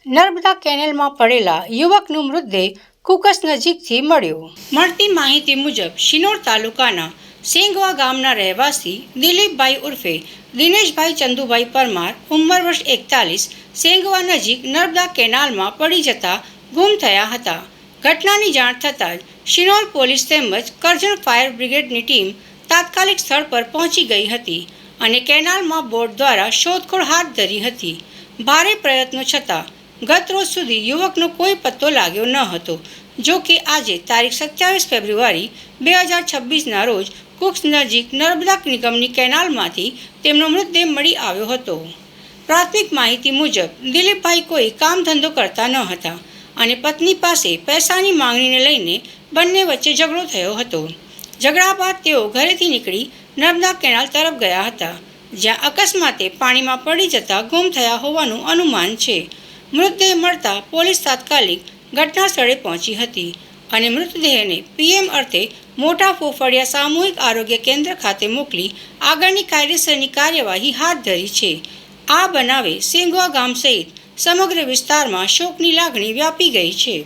નર્મદા કેનેલમાં પડેલા યુવકનો મૃતદેહ કુકસ નજીકથી મળ્યો. મળતી માહિતી મુજબ શિનોર તાલુકાના સેંગવા ગામના રહેવાસી દિલીપભાઈ ઉર્ફે દિનેશભાઈ ચંદુભાઈ પરમાર, ઉંમર વર્ષ 41, સેંગવા નજીક નર્મદા કેનાલમાં પડી જતા ગુમ થયા હતા. ઘટનાની જાણ થતાં જ શિનોર પોલીસ તેમજ કરજણ ફાયર બ્રિગેડની ટીમ તાત્કાલિક સ્થળ પર પહોંચી ગઈ હતી અને કેનાલમાં બોટ દ્વારા શોધખોળ હાથ ધરી હતી. ભારે પ્રયત્નો છતાં ગત રોજ સુધી યુવકનો કોઈ પત્તો લાગ્યો ન હતો. જો કે આજે તારીખ 27 ફેબ્રુઆરી 2026ના રોજ કુક્સ નજીક નર્મદા નિગમની કેનાલમાંથી તેમનો મૃતદેહ મળી આવ્યો હતો. પ્રાથમિક માહિતી મુજબ દિલીપભાઈ કોઈ કામ ધંધો કરતા ન હતા અને પત્ની પાસે પૈસાની માંગણીને લઈને બંને વચ્ચે ઝઘડો થયો હતો. ઝઘડા બાદ તેઓ ઘરેથી નીકળી નર્મદા કેનાલ તરફ ગયા હતા, જ્યાં અકસ્માતે પાણીમાં પડી જતા ગુમ થયા હોવાનું અનુમાન છે. મૃતદેહ મળતા પોલીસ તાત્કાલિક ઘટના સ્થળે પહોંચી હતી અને મૃતદેહને પીએમ અર્થે મોટા ફોફળિયા સામૂહિક આરોગ્ય કેન્દ્ર ખાતે મોકલી આગળની કાયદેસરની કાર્યવાહી હાથ ધરી છે. આ બનાવે સેંગવા ગામ સહિત સમગ્ર વિસ્તારમાં શોકની લાગણી વ્યાપી ગઈ છે.